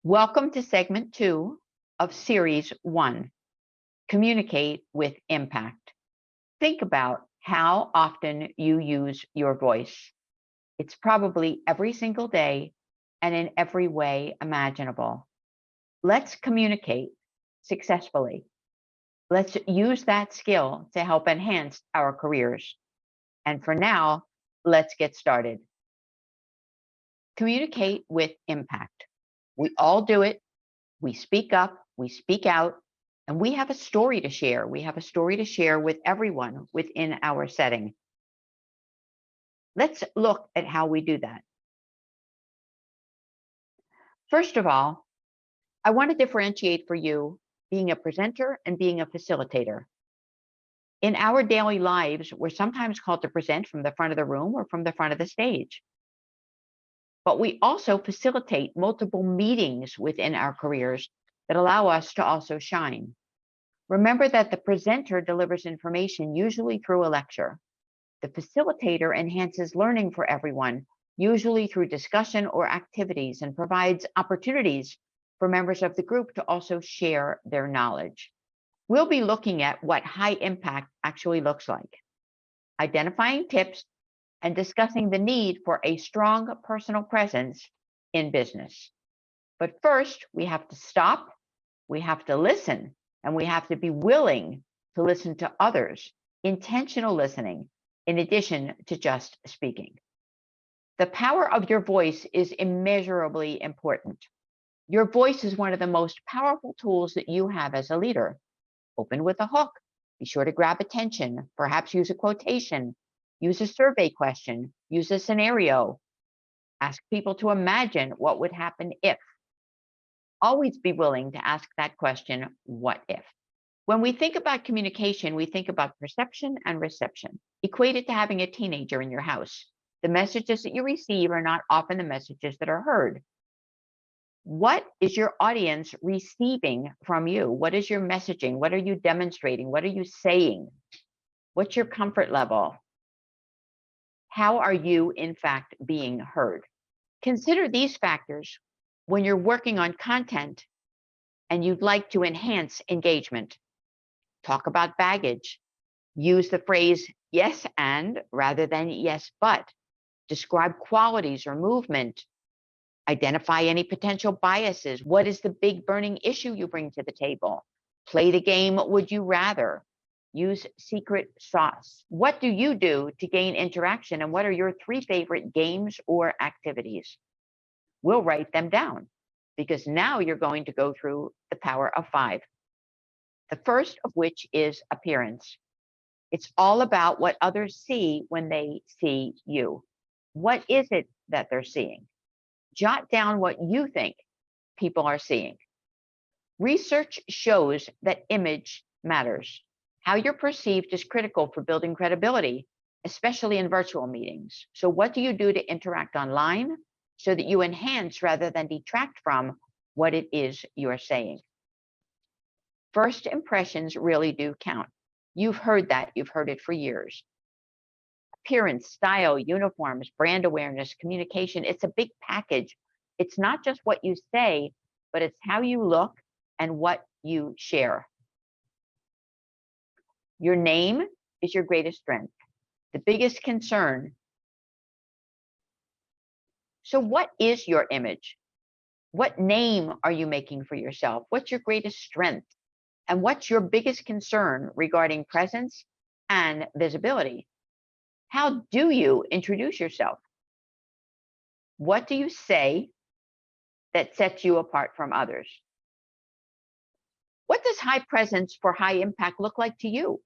Welcome to segment 2 of series 1, Communicate with Impact. Think about how often you use your voice. It's probably every single day and in every way imaginable. Let's communicate successfully. Let's use that skill to help enhance our careers. And for now, let's get started. Communicate with impact. We all do it. We speak up, we speak out, and we have a story to share. We have a story to share with everyone within our setting. Let's look at how we do that. First of all, I want to differentiate for you being a presenter and being a facilitator. In our daily lives, we're sometimes called to present from the front of the room or from the front of the stage. But we also facilitate multiple meetings within our careers that allow us to also shine. Remember that the presenter delivers information usually through a lecture. The facilitator enhances learning for everyone, usually through discussion or activities, and provides opportunities for members of the group to also share their knowledge. We'll be looking at what high impact actually looks like, identifying tips, and discussing the need for a strong personal presence in business. But first, we have to stop, we have to listen, and we have to be willing to listen to others, intentional listening, in addition to just speaking. The power of your voice is immeasurably important. Your voice is one of the most powerful tools that you have as a leader. Open with a hook. Be sure to grab attention, perhaps use a quotation, use a survey question, use a scenario. Ask people to imagine what would happen if. Always be willing to ask that question, what if? When we think about communication, we think about perception and reception. Equate it to having a teenager in your house. The messages that you receive are not often the messages that are heard. What is your audience receiving from you? What is your messaging? What are you demonstrating? What are you saying? What's your comfort level? How are you, in fact, being heard? Consider these factors when you're working on content and you'd like to enhance engagement. Talk about baggage. Use the phrase yes and rather than yes but. Describe qualities or movement. Identify any potential biases. What is the big burning issue you bring to the table? Play the game would you rather. Use secret sauce. What do you do to gain interaction, and what are your 3 favorite games or activities? We'll write them down because now you're going to go through the power of 5. The first of which is appearance. It's all about what others see when they see you. What is it that they're seeing? Jot down what you think people are seeing. Research shows that image matters. How you're perceived is critical for building credibility, especially in virtual meetings. So what do you do to interact online so that you enhance rather than detract from what it is you're saying? First impressions really do count. You've heard that. You've heard it for years. Appearance, style, uniforms, brand awareness, communication, it's a big package. It's not just what you say, but it's how you look and what you share. Your name is your greatest strength, the biggest concern. So what is your image? What name are you making for yourself? What's your greatest strength? And what's your biggest concern regarding presence and visibility? How do you introduce yourself? What do you say that sets you apart from others? What does high presence for high impact look like to you?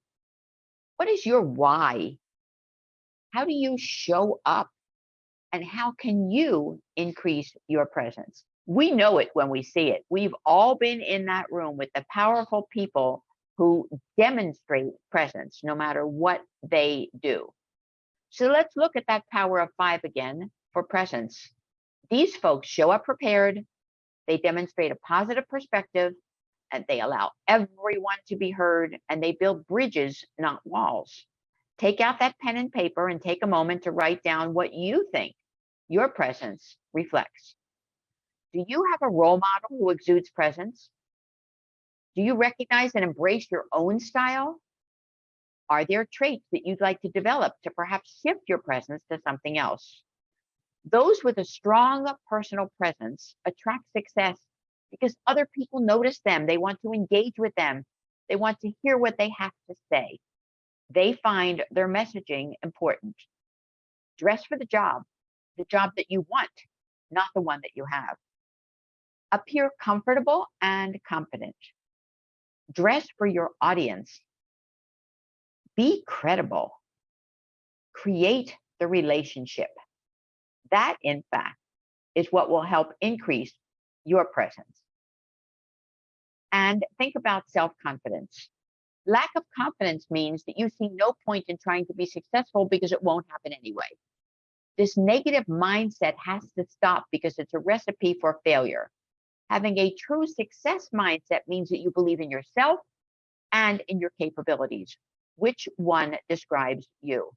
What is your why? How do you show up? And how can you increase your presence? We know it when we see it. We've all been in that room with the powerful people who demonstrate presence no matter what they do. So let's look at that power of 5 again for presence. These folks show up prepared, they demonstrate a positive perspective, and they allow everyone to be heard, and they build bridges, not walls. Take out that pen and paper and take a moment to write down what you think your presence reflects. Do you have a role model who exudes presence? Do you recognize and embrace your own style? Are there traits that you'd like to develop to perhaps shift your presence to something else? Those with a strong personal presence attract success because other people notice them. They want to engage with them. They want to hear what they have to say. They find their messaging important. Dress for the job that you want, not the one that you have. Appear comfortable and confident. Dress for your audience. Be credible. Create the relationship. That, in fact, is what will help increase your presence. And think about self-confidence. Lack of confidence means that you see no point in trying to be successful because it won't happen anyway. This negative mindset has to stop because it's a recipe for failure. Having a true success mindset means that you believe in yourself and in your capabilities. Which one describes you?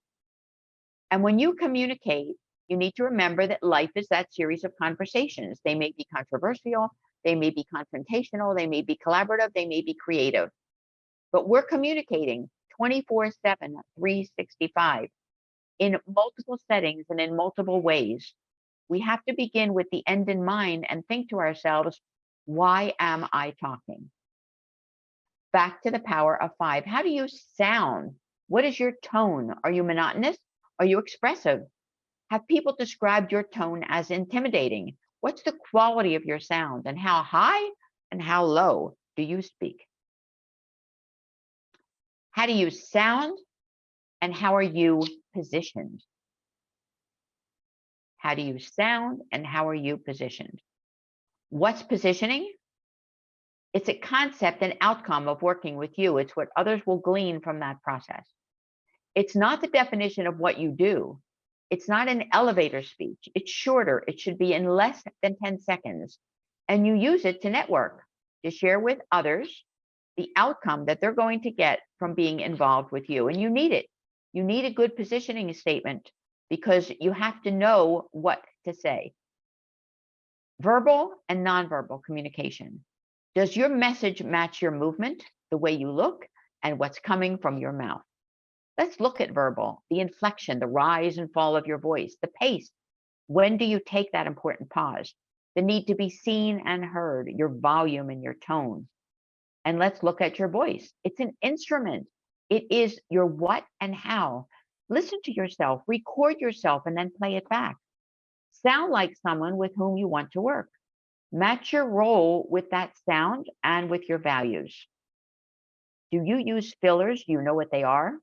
And when you communicate, you need to remember that life is that series of conversations. They may be controversial, they may be confrontational, they may be collaborative, they may be creative. But we're communicating 24/7, 365 in multiple settings and in multiple ways. We have to begin with the end in mind and think to ourselves, why am I talking? Back to the power of 5. How do you sound? What is your tone? Are you monotonous? Are you expressive? Have people described your tone as intimidating? What's the quality of your sound, and how high and how low do you speak? How do you sound, and how are you positioned? How do you sound, and how are you positioned? What's positioning? It's a concept and outcome of working with you. It's what others will glean from that process. It's not the definition of what you do. It's not an elevator speech. It's shorter. It should be in less than 10 seconds. And you use it to network, to share with others the outcome that they're going to get from being involved with you. And you need it. You need a good positioning statement because you have to know what to say. Verbal and nonverbal communication. Does your message match your movement, the way you look, and what's coming from your mouth? Let's look at verbal, the inflection, the rise and fall of your voice, the pace. When do you take that important pause? The need to be seen and heard, your volume and your tone. And let's look at your voice. It's an instrument. It is your what and how. Listen to yourself, record yourself, and then play it back. Sound like someone with whom you want to work. Match your role with that sound and with your values. Do you use fillers? Do you know what they are?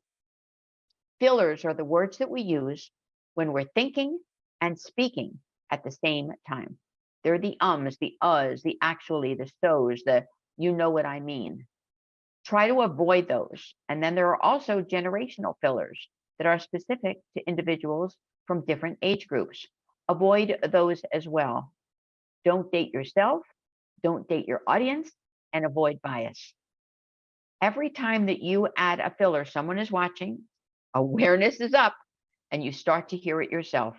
Fillers are the words that we use when we're thinking and speaking at the same time. They're the ums, the uhs, the actually, the so's, the you know what I mean. Try to avoid those. And then there are also generational fillers that are specific to individuals from different age groups. Avoid those as well. Don't date yourself, don't date your audience, and avoid bias. Every time that you add a filler, someone is watching, awareness is up, and you start to hear it yourself.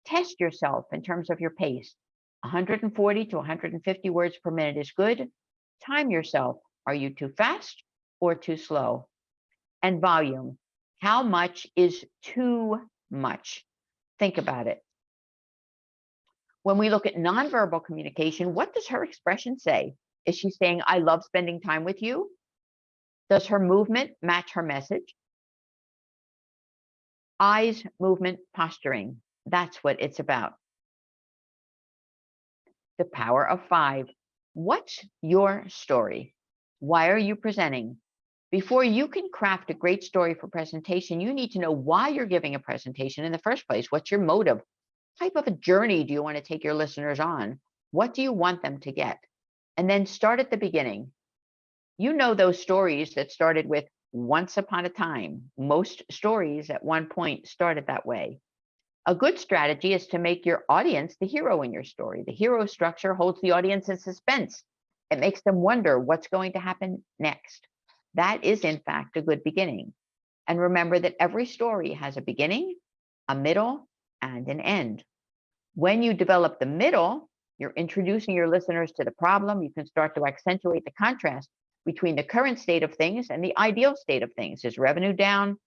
Test yourself in terms of your pace. 140 to 150 words per minute is good. Time yourself. Are you too fast or too slow? And volume. How much is too much? Think about it. When we look at nonverbal communication, what does her expression say? Is she saying, I love spending time with you? Does her movement match her message? Eyes, movement, posturing. That's what it's about. The power of 5. What's your story? Why are you presenting? Before you can craft a great story for presentation, you need to know why you're giving a presentation in the first place. What's your motive? What type of a journey do you want to take your listeners on? What do you want them to get? And then start at the beginning. You know those stories that started with once upon a time. Most stories at one point started that way. A good strategy is to make your audience the hero in your story. The hero structure holds the audience in suspense. It makes them wonder what's going to happen next. That is, in fact, a good beginning. And remember that every story has a beginning, a middle, and an end. When you develop the middle, You're introducing your listeners to the problem. You can start to accentuate the contrast between the current state of things and the ideal state of things. Is revenue down?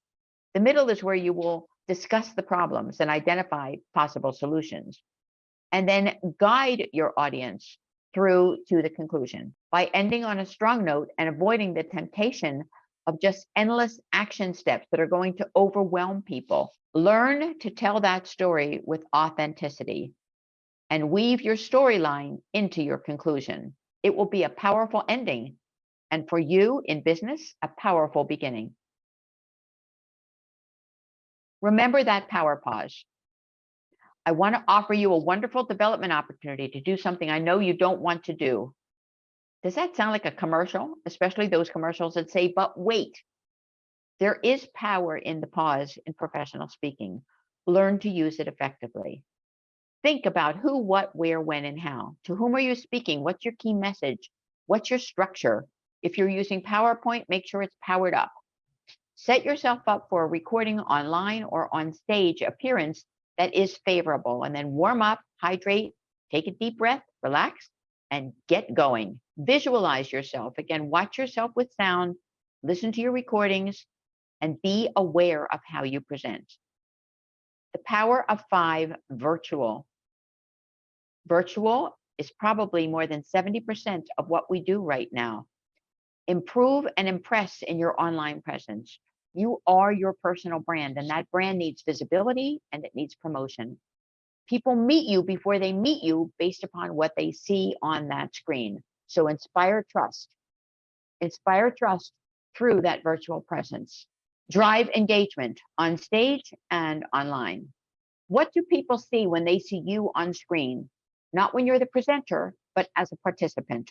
The middle is where you will discuss the problems and identify possible solutions, and then guide your audience through to the conclusion by ending on a strong note and avoiding the temptation of just endless action steps that are going to overwhelm people. Learn to tell that story with authenticity and weave your storyline into your conclusion. It will be a powerful ending, and for you in business, a powerful beginning. Remember that power pause. I want to offer you a wonderful development opportunity to do something I know you don't want to do. Does that sound like a commercial? Especially those commercials that say, but wait. There is power in the pause in professional speaking. Learn to use it effectively. Think about who, what, where, when, and how. To whom are you speaking? What's your key message? What's your structure? If you're using PowerPoint, make sure it's powered up. Set yourself up for a recording online or on stage appearance that is favorable, and then warm up, hydrate, take a deep breath, relax, and get going. Visualize yourself. Again, watch yourself with sound, listen to your recordings, and be aware of how you present. The power of 5, virtual. Virtual is probably more than 70% of what we do right now. Improve and impress in your online presence. You are your personal brand, and that brand needs visibility and it needs promotion. People meet you before they meet you based upon what they see on that screen. So inspire trust. Inspire trust through that virtual presence. Drive engagement on stage and online. What do people see when they see you on screen? Not when you're the presenter, but as a participant.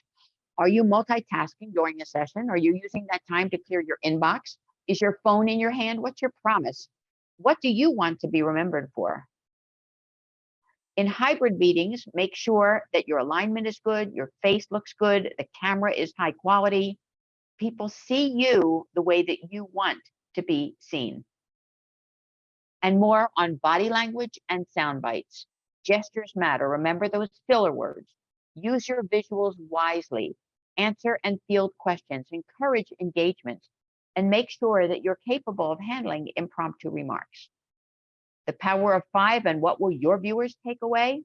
Are you multitasking during a session? Are you using that time to clear your inbox? Is your phone in your hand? What's your promise? What do you want to be remembered for? In hybrid meetings, make sure that your alignment is good, your face looks good, the camera is high quality. People see you the way that you want to be seen. And more on body language and sound bites. Gestures matter. Remember those filler words. Use your visuals wisely. Answer and field questions. Encourage engagement. And make sure that you're capable of handling impromptu remarks. The power of 5, and what will your viewers take away?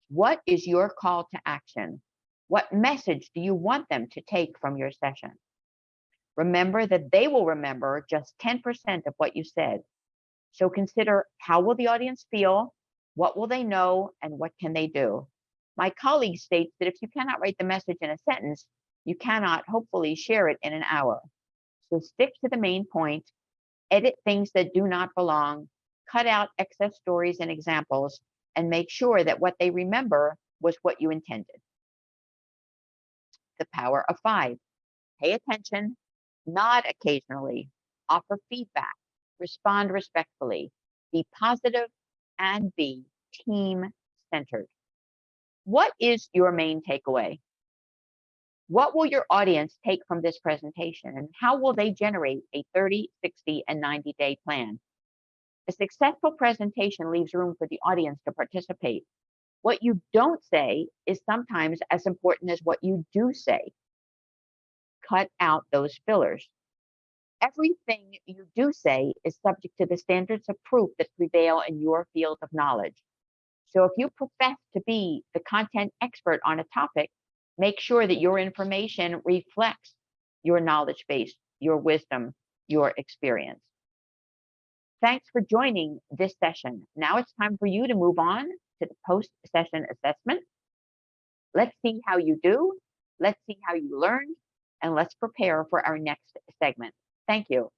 What is your call to action? What message do you want them to take from your session? Remember that they will remember just 10% of what you said. So consider, how will the audience feel? What will they know? And what can they do? My colleague states that if you cannot write the message in a sentence, you cannot hopefully share it in an hour. So stick to the main point, edit things that do not belong, cut out excess stories and examples, and make sure that what they remember was what you intended. The power of 5. Pay attention, nod occasionally, offer feedback, respond respectfully, be positive, and be team-centered. What is your main takeaway? What will your audience take from this presentation, and how will they generate a 30, 60, and 90-day plan? A successful presentation leaves room for the audience to participate. What you don't say is sometimes as important as what you do say. Cut out those fillers. Everything you do say is subject to the standards of proof that prevail in your field of knowledge. So if you profess to be the content expert on a topic, make sure that your information reflects your knowledge base, your wisdom, your experience. Thanks for joining this session. Now it's time for you to move on to the post-session assessment. Let's see how you do. Let's see how you learned, and let's prepare for our next segment. Thank you.